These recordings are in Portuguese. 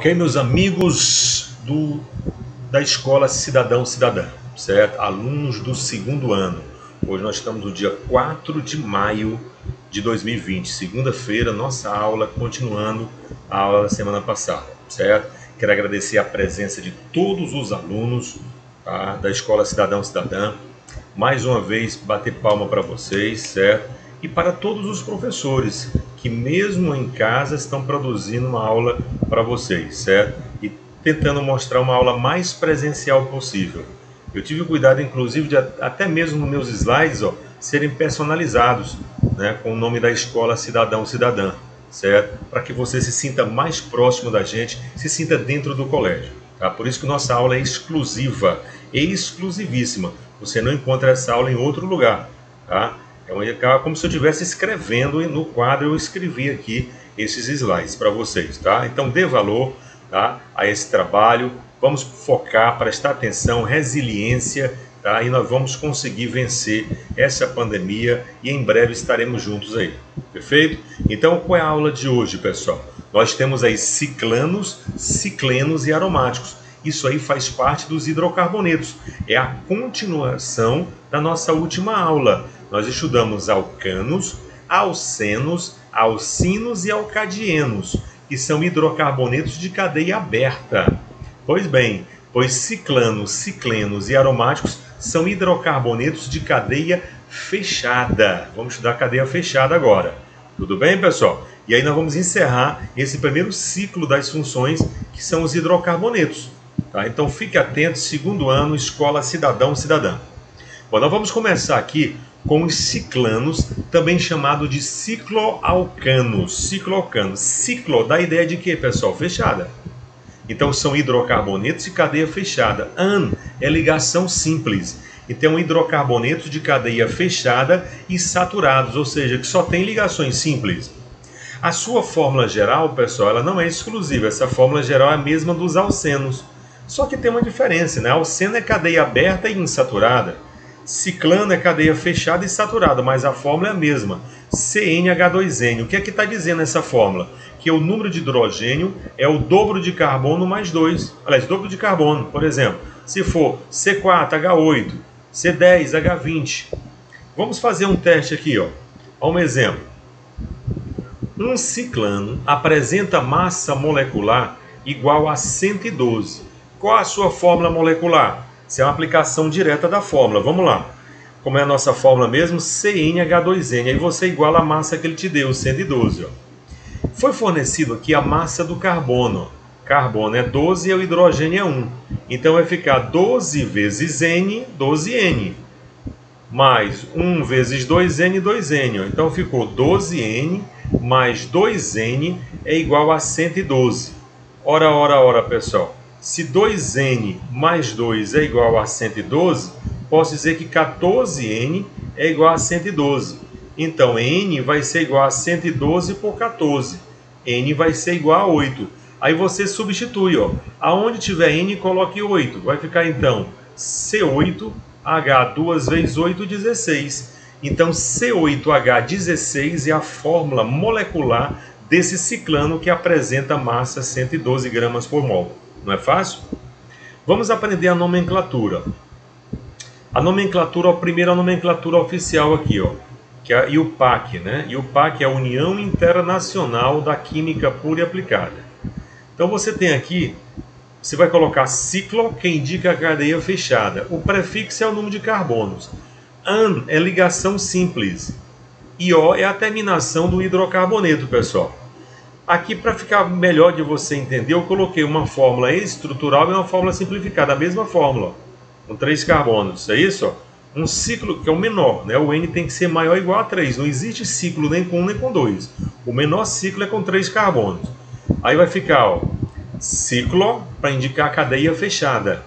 Ok, meus amigos da Escola Cidadão Cidadã, certo? Alunos do segundo ano. Hoje nós estamos no dia 4 de maio de 2020, segunda-feira, nossa aula continuando a aula da semana passada, certo? Quero agradecer a presença de todos os alunos, tá, da Escola Cidadão Cidadã. Mais uma vez, bater palma para vocês, certo? E para todos os professores que mesmo em casa estão produzindo uma aula para vocês, certo? E tentando mostrar uma aula mais presencial possível. Eu tive cuidado, inclusive, de até mesmo meus slides, serem personalizados, né, com o nome da Escola Cidadão Cidadã, certo? Para que você se sinta mais próximo da gente, se sinta dentro do colégio, tá? Por isso que nossa aula é exclusiva, exclusivíssima. Você não encontra essa aula em outro lugar, tá? É como se eu estivesse escrevendo no quadro, eu escrevi aqui esses slides para vocês, tá? Então dê valor, tá, a esse trabalho, vamos focar, prestar atenção, resiliência, tá? E nós vamos conseguir vencer essa pandemia e em breve estaremos juntos aí, perfeito? Então qual é a aula de hoje, pessoal? Nós temos aí ciclanos, ciclenos e aromáticos. Isso aí faz parte dos hidrocarbonetos. É a continuação da nossa última aula. Nós estudamos alcanos, alcenos, alcinos e alcadienos, que são hidrocarbonetos de cadeia aberta. Pois bem, pois ciclanos, ciclenos e aromáticos são hidrocarbonetos de cadeia fechada. Vamos estudar cadeia fechada agora. Tudo bem, pessoal? E aí nós vamos encerrar esse primeiro ciclo das funções, que são os hidrocarbonetos. Tá? Então fique atento, segundo ano, Escola Cidadão Cidadã. Bom, nós vamos começar aqui com os ciclanos, também chamado de cicloalcanos. Cicloalcanos. Ciclo dá a ideia de quê, pessoal? Fechada. Então são hidrocarbonetos de cadeia fechada. An é ligação simples. Então hidrocarbonetos de cadeia fechada e saturados, ou seja, que só tem ligações simples. A sua fórmula geral, pessoal, ela não é exclusiva. Essa fórmula geral é a mesma dos alcenos. Só que tem uma diferença, né? Alceno é cadeia aberta e insaturada. Ciclano é cadeia fechada e saturada, mas a fórmula é a mesma. CnH2n. O que é que está dizendo essa fórmula? Que o número de hidrogênio é o dobro de carbono mais 2. Aliás, dobro de carbono, por exemplo. Se for C4H8, C10H20. Vamos fazer um teste aqui, ó. Um exemplo. Um ciclano apresenta massa molecular igual a 112. Qual a sua fórmula molecular? Isso é uma aplicação direta da fórmula. Vamos lá. Como é a nossa fórmula mesmo? CnH2n. Aí você iguala a massa que ele te deu, 112. Ó. Foi fornecido aqui a massa do carbono. Carbono é 12 e o hidrogênio é 1. Então vai ficar 12 vezes N, 12N. Mais 1 vezes 2N, 2N. Ó. Então ficou 12N mais 2N é igual a 112. Ora, pessoal. Se 2N mais 2 é igual a 112, posso dizer que 14N é igual a 112. Então, N vai ser igual a 112 por 14. N vai ser igual a 8. Aí você substitui, ó. Aonde tiver N, coloque 8. Vai ficar, então, C8H 2 vezes 8, 16. Então, C8H16 é a fórmula molecular desse ciclano que apresenta massa 112 gramas por mol. Não é fácil? Vamos aprender a nomenclatura. A nomenclatura, a primeira nomenclatura oficial aqui, ó, que é a IUPAC, né? IUPAC é a União Internacional da Química Pura e Aplicada. Então você tem aqui, você vai colocar ciclo, que indica a cadeia fechada. O prefixo é o número de carbonos. An é ligação simples. IO é a terminação do hidrocarboneto, pessoal. Aqui, para ficar melhor de você entender, eu coloquei uma fórmula estrutural e uma fórmula simplificada. A mesma fórmula, com 3 carbonos. É isso? Ó. Um ciclo que é o menor, né? O N tem que ser maior ou igual a 3. Não existe ciclo nem com 1 nem com 2. O menor ciclo é com 3 carbonos. Aí vai ficar, ó, ciclo, para indicar a cadeia fechada.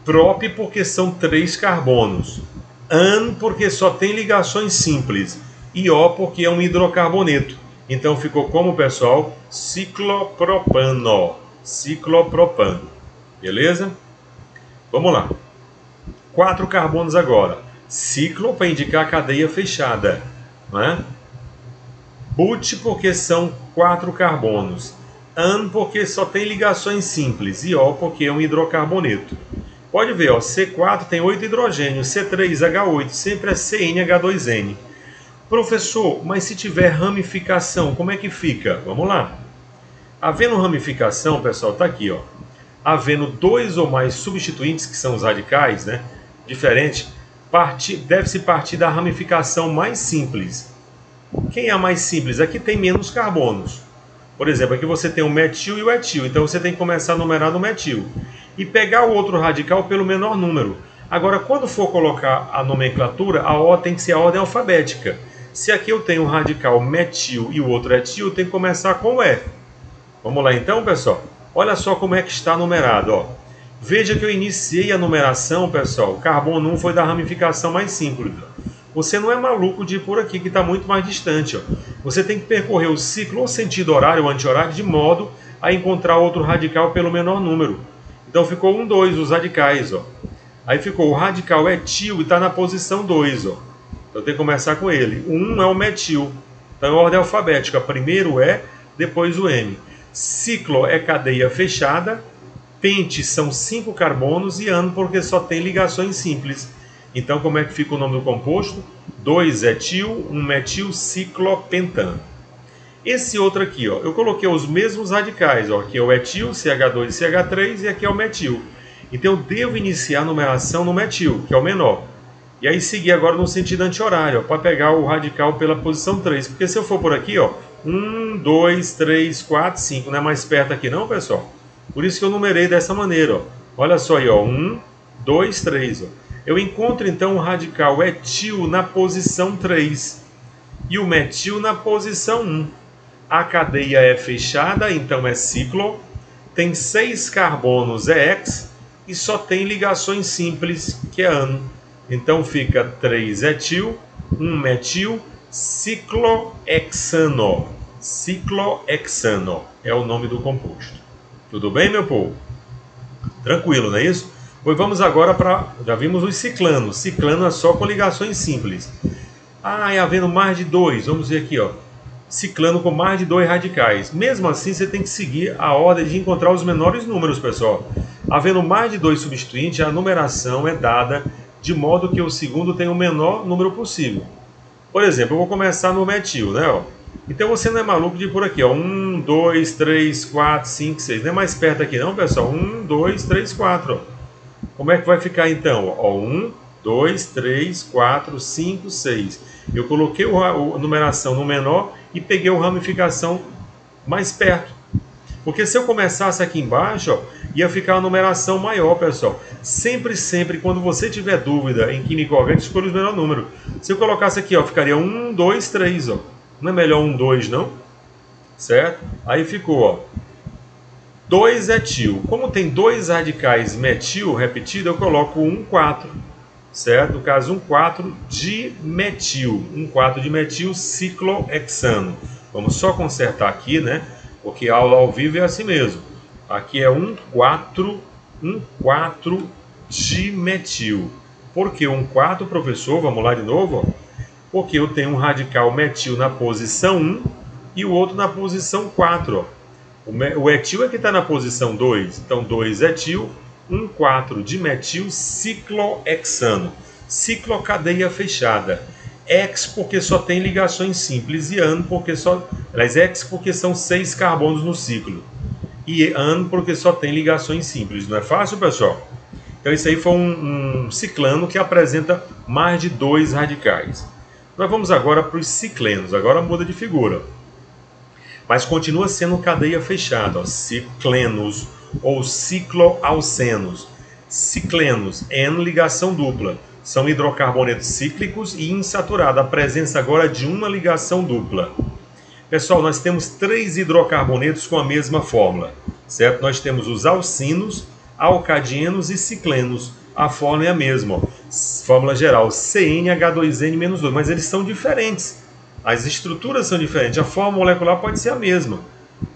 Prop, porque são 3 carbonos. An, porque só tem ligações simples. E O, porque é um hidrocarboneto. Então ficou como, pessoal? Ciclopropano. Ciclopropano. Beleza? Vamos lá. 4 carbonos agora. Ciclo para indicar a cadeia fechada. Não é? But porque são 4 carbonos. An porque só tem ligações simples e O porque é um hidrocarboneto. Pode ver, ó, C4 tem 8 hidrogênios, C3H8 sempre é CnH2n. Professor, mas se tiver ramificação, como é que fica? Vamos lá. Havendo ramificação, pessoal, está aqui, ó. Havendo dois ou mais substituintes, que são os radicais, né? Diferente, deve-se partir da ramificação mais simples. Quem é a mais simples? Aqui tem menos carbonos. Por exemplo, aqui você tem o metil e o etil, então você tem que começar a numerar no metil. E pegar o outro radical pelo menor número. Agora, quando for colocar a nomenclatura, a O tem que ser a ordem alfabética. Se aqui eu tenho um radical metil e o outro etil, tem que começar com o E. Vamos lá então, pessoal? Olha só como é que está numerado, ó. Veja que eu iniciei a numeração, pessoal. O carbono 1 foi da ramificação mais simples. Você não é maluco de ir por aqui, que está muito mais distante, ó. Você tem que percorrer o ciclo ou sentido horário ou anti-horário de modo a encontrar outro radical pelo menor número. Então ficou 1, 2, os radicais, ó. Aí ficou o radical etil e está na posição 2, ó. Então tem que começar com ele. O 1 é o metil. Então é ordem alfabética. Primeiro o E, depois o M. Ciclo é cadeia fechada. Pente são 5 carbonos e ano porque só tem ligações simples. Então como é que fica o nome do composto? 2 etil, 1 metil, ciclopentano. Esse outro aqui, ó, eu coloquei os mesmos radicais. Ó. Aqui é o etil, CH2 e CH3 e aqui é o metil. Então eu devo iniciar a numeração no metil, que é o menor. E aí seguir agora no sentido anti-horário, para pegar o radical pela posição 3. Porque se eu for por aqui, ó, 1, 2, 3, 4, 5. Não é mais perto aqui não, pessoal? Por isso que eu numerei dessa maneira, ó. Olha só aí, ó, 1, 2, 3. Ó. Eu encontro então o radical etil na posição 3 e o metil na posição 1. A cadeia é fechada, então é ciclo. Tem 6 carbonos, é X, e só tem ligações simples, que é ano. Então fica 3 etil, 1 metil, ciclohexano. Ciclohexano é o nome do composto. Tudo bem, meu povo? Tranquilo, não é isso? Pois vamos agora para... Já vimos os ciclanos. Ciclano é só com ligações simples. Ah, e havendo mais de 2. Vamos ver aqui, ó. Ciclano com mais de 2 radicais. Mesmo assim, você tem que seguir a ordem de encontrar os menores números, pessoal. Havendo mais de 2 substituintes, a numeração é dada de modo que o segundo tenha o menor número possível. Por exemplo, eu vou começar no metil, né? Ó. Então você não é maluco de ir por aqui, ó. 1, 2, 3, 4, 5, 6. Não é mais perto aqui não, pessoal? 1, 2, 3, 4. Ó. Como é que vai ficar então? Ó, 1, 2, 3, 4, 5, 6. Eu coloquei a numeração no menor e peguei a ramificação mais perto. Porque se eu começasse aqui embaixo, ó, ia ficar a numeração maior, pessoal. Sempre, sempre, quando você tiver dúvida em química orgânica, escolha o menor número. Se eu colocasse aqui, ó, ficaria 1, 2, 3, ó. Não é melhor 1, 2, não? Certo? Aí ficou, ó. 2 etil. Como tem 2 radicais metil repetido, eu coloco 1, 4. Certo? No caso, 1, 4 de metil. 1, 4 de metil ciclohexano. Vamos só consertar aqui, né? Porque a aula ao vivo é assim mesmo. Aqui é 1, 4 de metil. Por que 1, 4, professor? Vamos lá de novo, ó. Porque eu tenho um radical metil na posição 1 e o outro na posição 4. Ó. O etil é que está na posição 2. Então, 2 etil, 1, 4 de metil ciclohexano. Ciclocadeia fechada. X porque só tem ligações simples e AN porque só... Aliás, X porque são 6 carbonos no ciclo. E AN porque só tem ligações simples. Não é fácil, pessoal? Então, isso aí foi um ciclano que apresenta mais de 2 radicais. Nós vamos agora para os ciclenos. Agora muda de figura. Mas continua sendo cadeia fechada. Ó. Ciclenos ou cicloalcenos. Ciclenos, N ligação dupla. São hidrocarbonetos cíclicos e insaturados. A presença agora de uma ligação dupla. Pessoal, nós temos 3 hidrocarbonetos com a mesma fórmula. Certo? Nós temos os alcinos, alcadienos e ciclenos. A fórmula é a mesma. Ó. Fórmula geral, CnH2n-2. Mas eles são diferentes. As estruturas são diferentes. A fórmula molecular pode ser a mesma.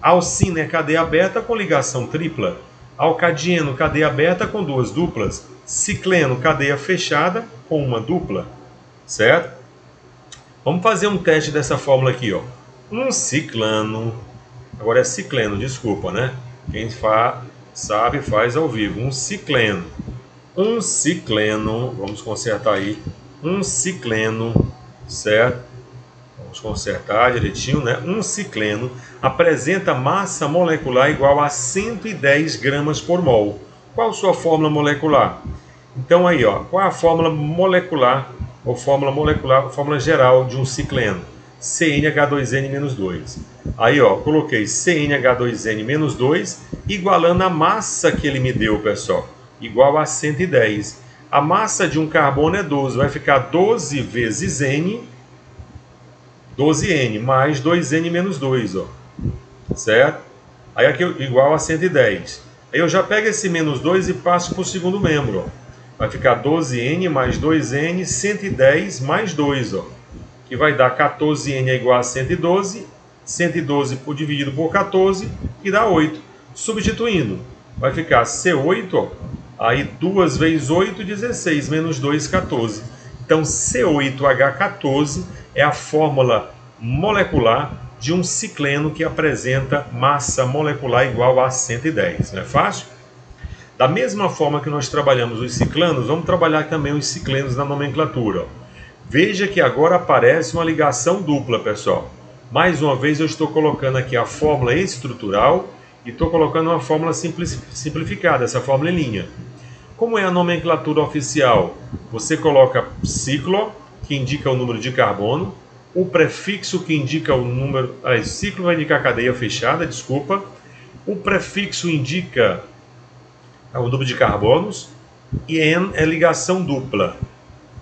Alcino é cadeia aberta com ligação tripla. Alcadieno, cadeia aberta com 2 duplas. Cicleno, cadeia fechada com uma dupla. Certo? Vamos fazer um teste dessa fórmula aqui. Ó. Um ciclano Agora é cicleno, desculpa, né? Quem sabe faz ao vivo. Um cicleno. Um cicleno, vamos consertar aí. Um cicleno, certo? Vamos consertar direitinho, né? Um cicleno apresenta massa molecular igual a 110 gramas por mol. Qual sua fórmula molecular? Então aí, ó, qual é a fórmula molecular, ou fórmula geral de um cicleno? CnH2n-2. Aí, ó, coloquei CnH2n-2 igualando a massa que ele me deu, pessoal, igual a 110. A massa de um carbono é 12, vai ficar 12 vezes N, 12N, mais 2N-2, ó, certo? Aí aqui igual a 110. Aí eu já pego esse menos 2 e passo para o segundo membro, ó. Vai ficar 12N mais 2N, 110 mais 2, ó, que vai dar 14N é igual a 112, 112 dividido por 14, que dá 8. Substituindo, vai ficar C8, ó, aí 2 vezes 8, 16, menos 2, 14. Então, C8H14 é a fórmula molecular de um cicleno que apresenta massa molecular igual a 110. Não é fácil? Da mesma forma que nós trabalhamos os ciclanos, vamos trabalhar também os ciclenos na nomenclatura. Veja que agora aparece uma ligação dupla, pessoal. Mais uma vez eu estou colocando aqui a fórmula estrutural e estou colocando uma fórmula simplificada, essa fórmula em linha. Como é a nomenclatura oficial? Você coloca ciclo, que indica o número de carbono, o prefixo que indica o número... ciclo vai indicar a cadeia fechada, desculpa. O prefixo indica o número de carbonos, e N é ligação dupla,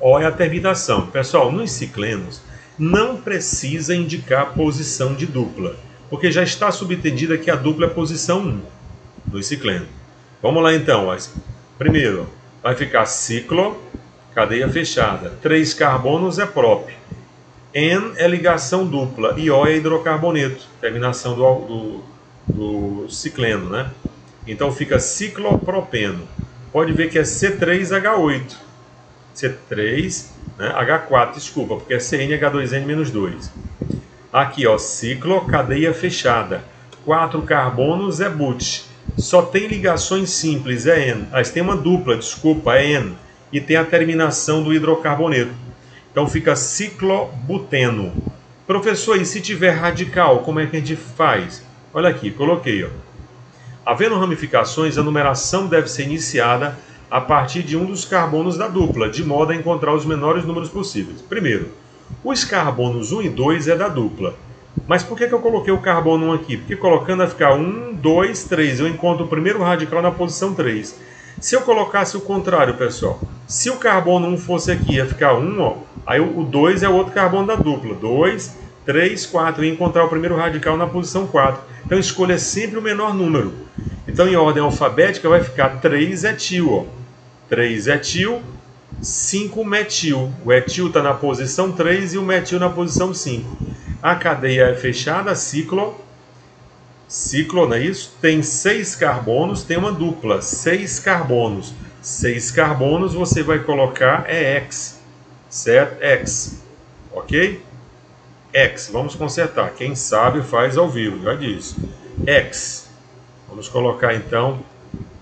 O é a terminação. Pessoal, nos ciclenos não precisa indicar posição de dupla, porque já está subentendida que a dupla é posição 1 nos ciclenos. Vamos lá então. Primeiro, vai ficar ciclo, cadeia fechada. 3 carbonos é prop. N é ligação dupla e O é hidrocarboneto, terminação do cicleno, né? Então fica ciclopropeno. Pode ver que é C3H8. C3, né? H4, desculpa, porque é CnH2n-2. Aqui, ó, ciclo, cadeia fechada. 4 carbonos é but. Só tem ligações simples, é N. Mas tem uma dupla, desculpa, é N. E tem a terminação do hidrocarboneto. Então fica ciclobuteno. Professor, e se tiver radical, como é que a gente faz? Olha aqui, coloquei, ó. Havendo ramificações, a numeração deve ser iniciada a partir de um dos carbonos da dupla, de modo a encontrar os menores números possíveis. Primeiro, os carbonos 1 e 2 é da dupla. Mas por que eu coloquei o carbono 1 aqui? Porque colocando vai ficar 1, 2, 3. Eu encontro o primeiro radical na posição 3. Se eu colocasse o contrário, pessoal, se o carbono 1 fosse aqui, ia ficar 1, ó, aí o 2 é o outro carbono da dupla. 2, 3, 4. Eu ia encontrar o primeiro radical na posição 4. Então escolha sempre o menor número. Então, em ordem alfabética, vai ficar 3-etil. Ó. 3-etil, 5-metil. O etil está na posição 3 e o metil na posição 5. A cadeia é fechada, ciclo, não é isso? Tem 6 carbonos, tem uma dupla, 6 carbonos. 6 carbonos você vai colocar X, certo? X, ok? X, vamos consertar. Quem sabe faz ao vivo, já disse. X. Vamos colocar então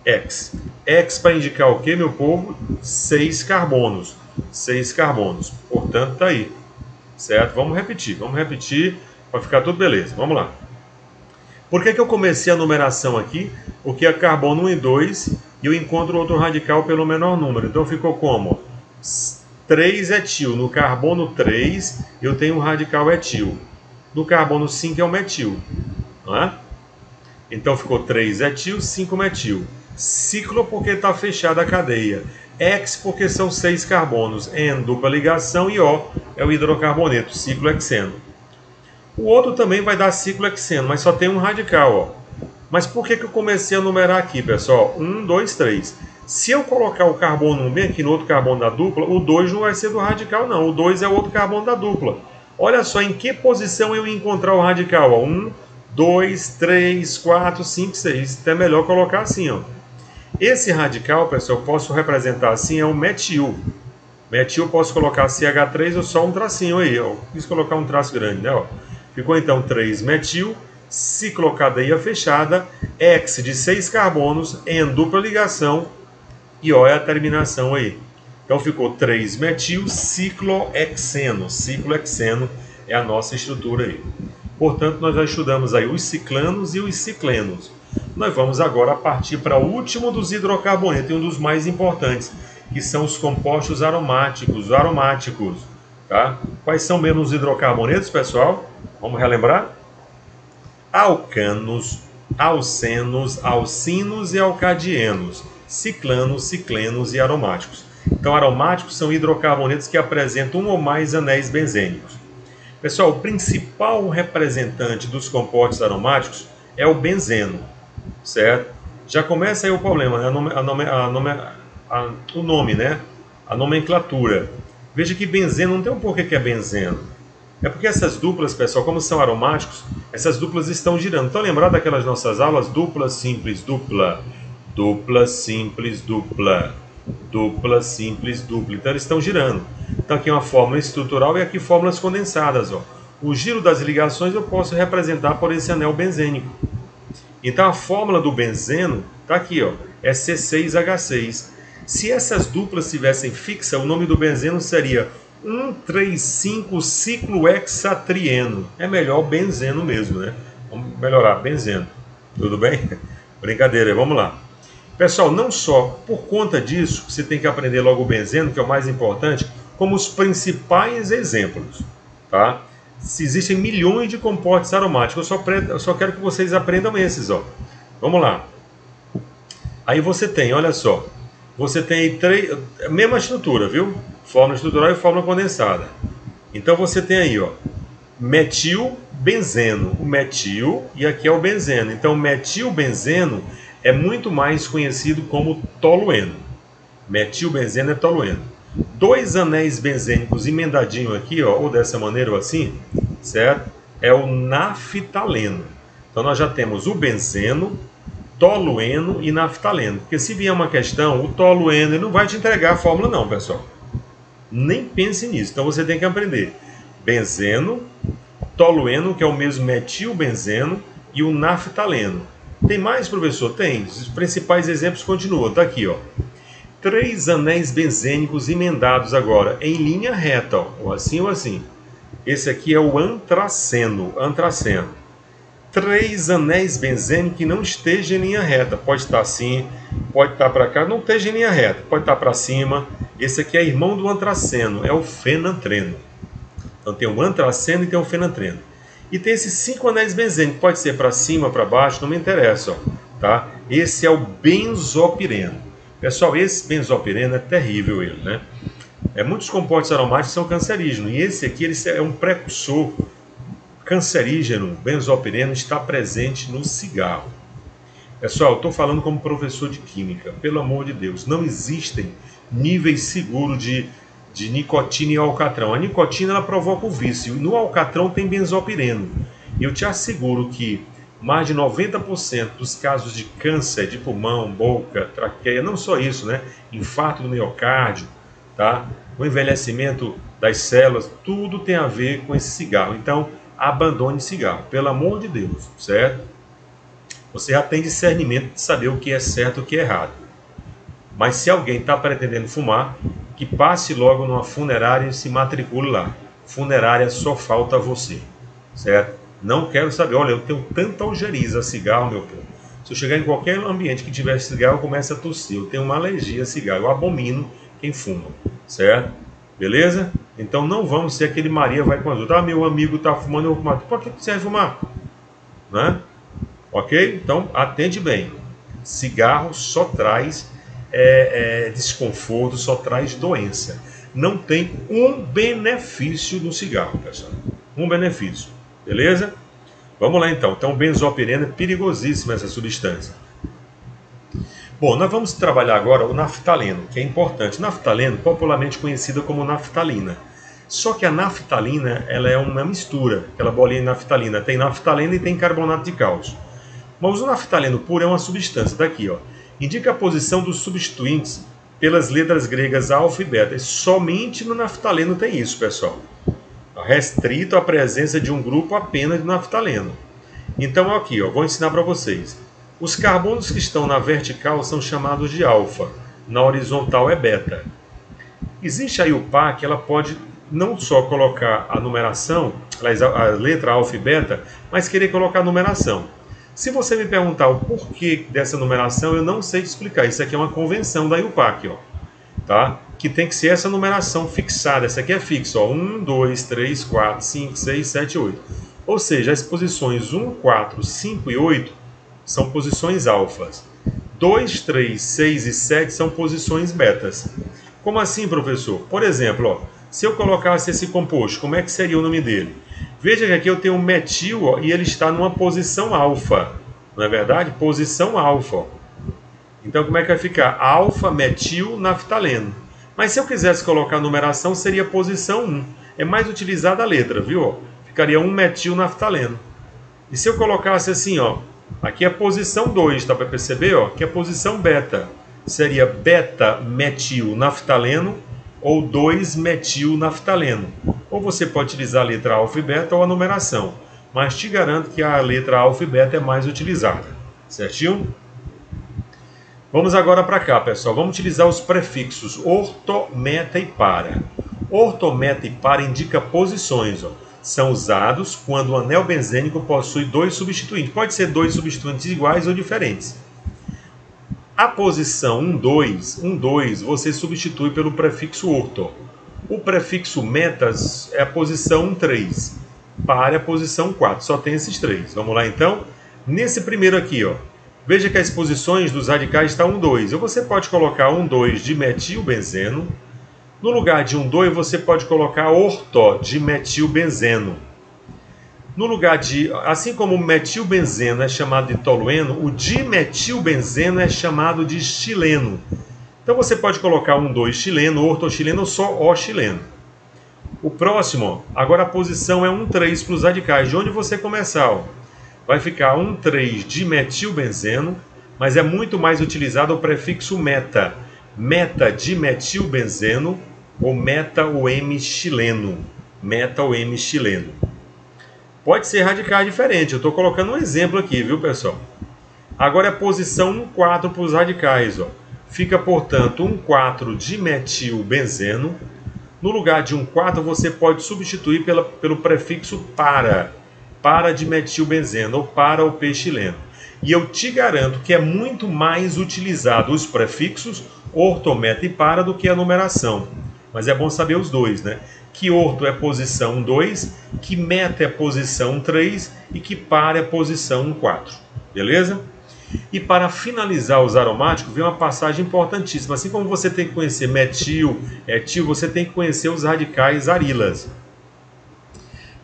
X. X para indicar o que, meu povo? 6 carbonos. 6 carbonos. Portanto, está aí. Certo? Vamos repetir para ficar tudo beleza. Vamos lá. Por que eu comecei a numeração aqui? Porque é carbono 1 e 2 e eu encontro outro radical pelo menor número. Então ficou como? 3-etil. No carbono 3 eu tenho um radical etil. No carbono 5 é o metil. Não é? Então ficou 3-etil, 5-metil. Ciclo porque está fechada a cadeia. X porque são 6 carbonos. N, dupla ligação. E O é o hidrocarboneto, ciclohexeno. O outro também vai dar ciclohexeno, mas só tem um radical. Ó. Mas por que eu comecei a numerar aqui, pessoal? 1, 2, 3. Se eu colocar o carbono 1 bem aqui no outro carbono da dupla, o 2 não vai ser do radical, não. O 2 é o outro carbono da dupla. Olha só em que posição eu ia encontrar o radical. Ó. 1, 2, 3, 4, 5, 6. Então é melhor colocar assim, ó. Esse radical, pessoal, eu posso representar assim, é o metil. Metil eu posso colocar CH3 ou só um tracinho aí, ó. Quis colocar um traço grande, né? Ó. Ficou então 3-metil, ciclocadeia fechada, ex de 6 carbonos em dupla ligação, e ó é a terminação aí. Então ficou 3-metil ciclohexeno. Ciclohexeno é a nossa estrutura aí. Portanto, nós já estudamos aí os ciclanos e os ciclenos. Nós vamos agora partir para o último dos hidrocarbonetos, e um dos mais importantes, que são os compostos aromáticos. Tá? Quais são mesmo os hidrocarbonetos, pessoal? Vamos relembrar? Alcanos, alcenos, alcinos e alcadienos. Ciclanos, ciclenos e aromáticos. Então, aromáticos são hidrocarbonetos que apresentam um ou mais anéis benzênicos. Pessoal, o principal representante dos compostos aromáticos é o benzeno, certo? Já começa aí o problema, né? O nome, né? A nomenclatura. Veja que benzeno não tem um porquê que é benzeno. É porque essas duplas, pessoal, como são aromáticos, essas duplas estão girando. Então, lembrar daquelas nossas aulas? Dupla, simples, dupla. Dupla, simples, dupla. Dupla, simples, dupla. Então, eles estão girando. Então, aqui é uma fórmula estrutural e aqui fórmulas condensadas. Ó. O giro das ligações eu posso representar por esse anel benzênico. Então, a fórmula do benzeno está aqui, ó, é C6H6. Se essas duplas estivessem fixas, o nome do benzeno seria 1,3,5-ciclohexatrieno. É melhor benzeno mesmo, né? Vamos melhorar, benzeno. Tudo bem? Brincadeira, vamos lá. Pessoal, não só por conta disso, você tem que aprender logo o benzeno, que é o mais importante, como os principais exemplos, tá? Se existem milhões de compostos aromáticos, eu só quero que vocês aprendam esses, ó. Vamos lá. Aí você tem, olha só, você tem a mesma estrutura, viu? Fórmula estrutural e fórmula condensada. Então você tem aí, ó, metilbenzeno, o metil e aqui é o benzeno. Então metilbenzeno é muito mais conhecido como tolueno. Metilbenzeno é tolueno. 2 anéis benzênicos emendadinho aqui, ó, ou dessa maneira ou assim, certo? É o naftaleno. Então nós já temos o benzeno, tolueno e naftaleno. Porque se vier uma questão, o tolueno ele não vai te entregar a fórmula não, pessoal. Nem pense nisso. Então você tem que aprender benzeno, tolueno, que é o mesmo metilbenzeno, e o naftaleno. Tem mais, professor? Tem. Os principais exemplos continuam. Está aqui, ó. 3 anéis benzênicos emendados agora em linha reta, ó, ou assim ou assim. Esse aqui é o antraceno. 3 anéis benzênicos que não estejam em linha reta. Pode estar assim, pode estar para cá, não esteja em linha reta. Pode estar para cima. Esse aqui é irmão do antraceno, é o fenantreno. Então tem o antraceno e tem o fenantreno. E tem esses 5 anéis benzênicos, pode ser para cima, para baixo, não me interessa, ó, tá? Esse é o benzopireno. Pessoal, esse benzopireno é terrível ele, né? Muitos compostos aromáticos são cancerígenos, e esse aqui ele é um precursor cancerígeno. Benzopireno está presente no cigarro. Pessoal, eu estou falando como professor de química, pelo amor de Deus, não existem níveis seguros de nicotina e alcatrão. A nicotina ela provoca o vício. No alcatrão tem benzopireno. E eu te asseguro que mais de 90% dos casos de câncer de pulmão, boca, traqueia, não só isso, né? Infarto do miocárdio, tá? O envelhecimento das células, tudo tem a ver com esse cigarro. Então, abandone cigarro, pelo amor de Deus, certo? Você já tem discernimento de saber o que é certo e o que é errado. Mas se alguém está pretendendo fumar, que passe logo numa funerária e se matricule lá. Funerária só falta você, certo? Não quero saber, olha, eu tenho tanta algeriza a cigarro, meu povo. Se eu chegar em qualquer ambiente que tiver cigarro, eu começo a tossir. Eu tenho uma alergia a cigarro, eu abomino quem fuma, certo? Beleza? Então não vamos ser aquele Maria vai com as outras. Ah, meu amigo está fumando, eu vou fumar. Por que você vai fumar? Né? Ok? Então atende bem. Cigarro só traz desconforto, só traz doença. Não tem um benefício no cigarro, pessoal. Um benefício. Beleza? Vamos lá então. Então, o benzopireno é perigosíssima essa substância. Bom, nós vamos trabalhar agora o naftaleno, que é importante. Naftaleno, popularmente conhecida como naftalina. Só que a naftalina, ela é uma mistura. Aquela bolinha de naftalina. Tem naftaleno e tem carbonato de cálcio. Mas o naftaleno puro é uma substância. Daqui, ó. Indica a posição dos substituintes pelas letras gregas alfa e beta. E somente no naftaleno tem isso, pessoal. Restrito à presença de um grupo apenas de naftaleno. Então aqui, ó, vou ensinar para vocês. Os carbonos que estão na vertical são chamados de alfa, na horizontal é beta. Existe a IUPAC, ela pode não só colocar a numeração, a letra alfa e beta, mas querer colocar a numeração. Se você me perguntar o porquê dessa numeração, eu não sei te explicar. Isso aqui é uma convenção da IUPAC, ó, tá? Que tem que ser essa numeração fixada. Essa aqui é fixa, ó, 1, 2, 3, 4, 5, 6, 7, 8. Ou seja, as posições 1, 4, 5 e 8 são posições alfas. 2, 3, 6 e 7 são posições betas. Como assim, professor? Por exemplo, ó, se eu colocasse esse composto, como é que seria o nome dele? Veja que aqui eu tenho um metil, ó, e ele está numa posição alfa. Não é verdade? Posição alfa. Ó. Então, como é que vai ficar? Alfa-metil naftaleno. Mas se eu quisesse colocar a numeração, seria posição 1. É mais utilizada a letra, viu? Ficaria 1-metil naftaleno. E se eu colocasse assim, ó, aqui é a posição 2, tá para perceber? Ó, aqui é a posição beta. Seria beta-metil naftaleno ou 2-metil naftaleno. Ou você pode utilizar a letra alfa e beta ou a numeração. Mas te garanto que a letra alfa e beta é mais utilizada. Certinho? Vamos agora para cá, pessoal. Vamos utilizar os prefixos orto, meta e para. Orto, meta e para indica posições. Ó. São usados quando o anel benzênico possui dois substituintes. Pode ser dois substituintes iguais ou diferentes. A posição 1, 2, você substitui pelo prefixo orto. O prefixo metas é a posição 1, 3. Para é a posição 4. Só tem esses três. Vamos lá, então? Nesse primeiro aqui, ó. Veja que as posições dos radicais estão 1, 2. Você pode colocar 1, 2 de metilbenzeno. No lugar de 1, 2, você pode colocar orto de metilbenzeno. No lugar de, assim como o metilbenzeno é chamado de tolueno, o dimetilbenzeno é chamado de xileno. Então você pode colocar 1, 2 xileno, ortoxileno ou só O xileno. O próximo, agora a posição é 1, 3 para os radicais. De onde você começar? Ó. Vai ficar 1, 3 dimetilbenzeno, mas é muito mais utilizado o prefixo meta. Meta dimetilbenzeno ou meta ou M-xileno. Meta ou M-xileno. Pode ser radical diferente, eu estou colocando um exemplo aqui, viu, pessoal? Agora é a posição 1, 4 para os radicais. Ó. Fica, portanto, 1, 4 dimetilbenzeno. No lugar de 1, 4, você pode substituir pelo prefixo para dimetilbenzeno ou para o P-xileno. E eu te garanto que é muito mais utilizado os prefixos orto, meta e para do que a numeração. Mas é bom saber os dois, né? Que orto é posição 2, que meta é posição 3 e que para é posição 4. Beleza? E para finalizar os aromáticos, vem uma passagem importantíssima. Assim como você tem que conhecer metil, etil, você tem que conhecer os radicais arilas.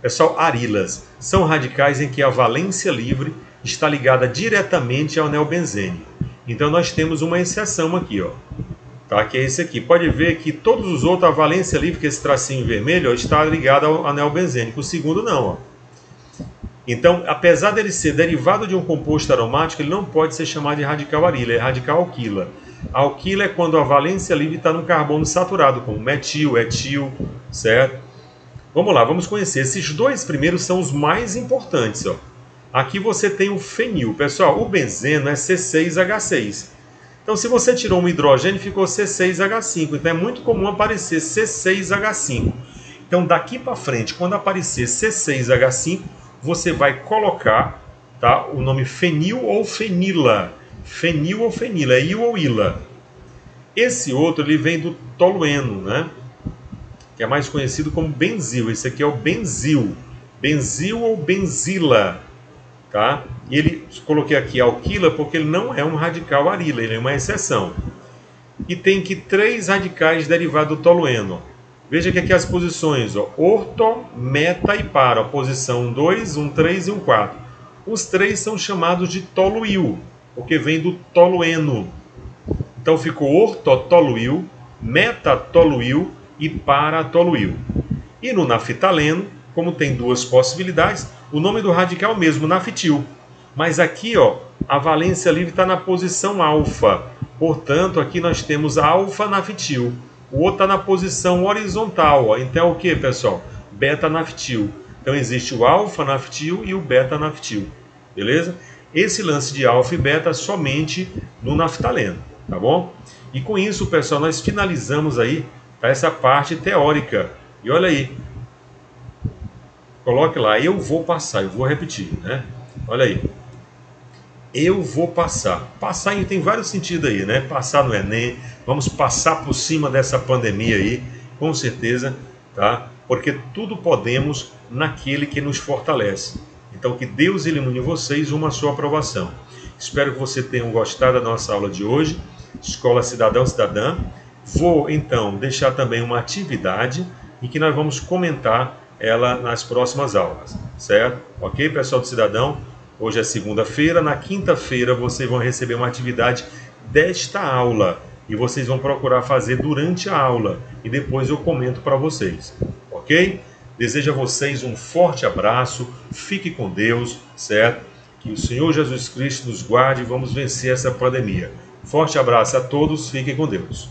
Pessoal, arilas são radicais em que a valência livre está ligada diretamente ao anel benzênico. Então nós temos uma exceção aqui, ó. Tá, que é esse aqui. Pode ver que todos os outros, a valência livre, que é esse tracinho vermelho, ó, está ligada ao anel benzênico. O segundo não, ó. Então, apesar dele ser derivado de um composto aromático, ele não pode ser chamado de radical arila, é radical alquila. A alquila é quando a valência livre está no carbono saturado, como metil, etil, certo? Vamos lá, vamos conhecer. Esses dois primeiros são os mais importantes, ó. Aqui você tem o fenil. Pessoal, o benzeno é C6H6. Então, se você tirou um hidrogênio, ficou C6H5. Então, é muito comum aparecer C6H5. Então, daqui para frente, quando aparecer C6H5, você vai colocar, tá, o nome fenil ou fenila. Fenil ou fenila, é il ou ila. Esse outro ele vem do tolueno, né? Que é mais conhecido como benzil. Esse aqui é o benzil. Benzil ou benzila. Tá? E ele, coloquei aqui alquila porque ele não é um radical arila, ele é uma exceção. E tem aqui três radicais derivados do tolueno. Veja que aqui as posições, ó, orto, meta e para. A posição 1, 2, 1, 3 e 1, 4. Os três são chamados de toluil, porque vem do tolueno. Então ficou orto toluil, meta toluil e para toluil. E no naftaleno, como tem duas possibilidades, o nome do radical mesmo, naftil. Mas aqui, ó, a valência livre está na posição alfa. Portanto, aqui nós temos alfa-naftil. O outro está na posição horizontal. Ó. Então é o que, pessoal? Beta-naftil. Então existe o alfa-naftil e o beta-naftil. beleza? Esse lance de alfa e beta somente no naftaleno, tá bom? E com isso, pessoal, nós finalizamos aí, tá, essa parte teórica. E olha aí, coloque lá, eu vou passar, eu vou repetir, né? Olha aí, eu vou passar. Passar tem vários sentidos aí, né? Passar no Enem, vamos passar por cima dessa pandemia aí, com certeza, tá? Porque tudo podemos naquele que nos fortalece. Então, que Deus ilumine vocês uma sua aprovação. Espero que vocês tenham gostado da nossa aula de hoje, Escola Cidadão Cidadã. Vou, então, deixar também uma atividade em que nós vamos comentar ela nas próximas aulas, certo? Ok, pessoal do Cidadão? Hoje é segunda-feira, na quinta-feira vocês vão receber uma atividade desta aula e vocês vão procurar fazer durante a aula e depois eu comento para vocês, ok? Desejo a vocês um forte abraço, fique com Deus, certo? Que o Senhor Jesus Cristo nos guarde e vamos vencer essa pandemia. Forte abraço a todos, fiquem com Deus.